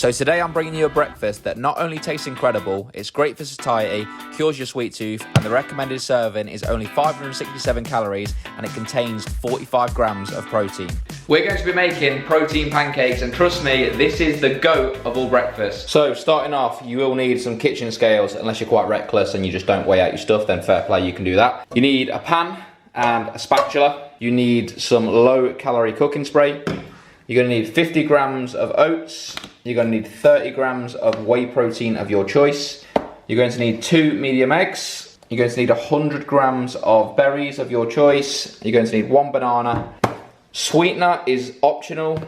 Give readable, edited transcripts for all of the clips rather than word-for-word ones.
So today I'm bringing you a breakfast that not only tastes incredible, it's great for satiety, cures your sweet tooth, and the recommended serving is only 567 calories and it contains 45 grams of protein. We're going to be making protein pancakes, and trust me, this is the GOAT of all breakfasts. So starting off, you will need some kitchen scales, unless you're quite reckless and you just don't weigh out your stuff, then fair play, you can do that. You need a pan and a spatula. You need some low calorie cooking spray. You're gonna need 50 grams of oats. You're gonna need 30 grams of whey protein of your choice. You're going to need 2 medium eggs. You're going to need 100 grams of berries of your choice. You're going to need 1 banana. Sweetener is optional.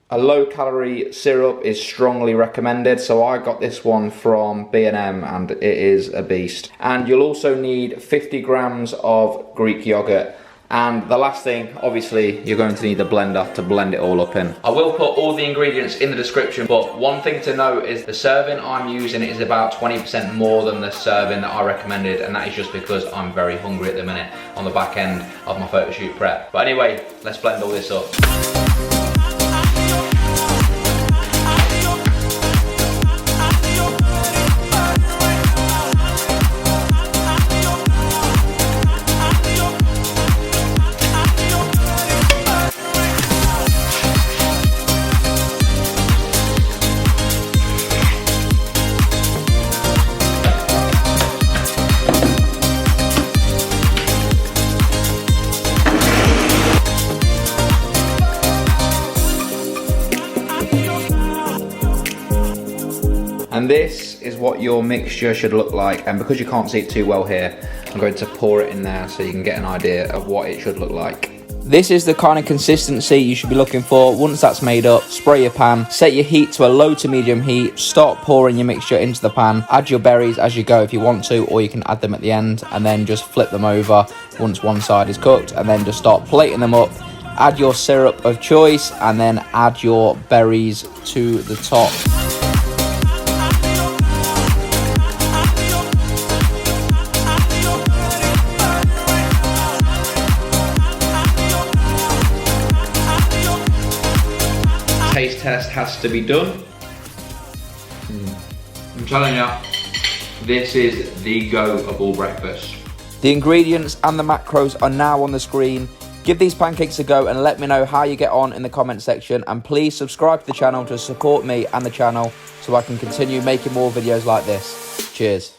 A low calorie syrup is strongly recommended. So I got this one from B&M and it is a beast. And you'll also need 50 grams of Greek yogurt. And the last thing, obviously, you're going to need the blender to blend it all up in. I will put all the ingredients in the description, but one thing to note is the serving I'm using is about 20% more than the serving that I recommended, and that is just because I'm very hungry at the minute on the back end of my photo shoot prep. But anyway, let's blend all this up. And this is what your mixture should look like, and because you can't see it too well here, I'm going to pour it in there so you can get an idea of what it should look like. This is the kind of consistency you should be looking for. Once that's made up, spray your pan, set your heat to a low to medium heat, start pouring your mixture into the pan, add your berries as you go if you want to, or you can add them at the end, and then just flip them over once one side is cooked, and then just start plating them up. Add your syrup of choice, and then add your berries to the top. Taste test has to be done. I'm telling you, this is the GOAT of all breakfast. The ingredients and the macros are now on the screen. Give these pancakes a go and let me know how you get on in the comment section, and please subscribe to the channel to support me and the channel so I can continue making more videos like this. Cheers.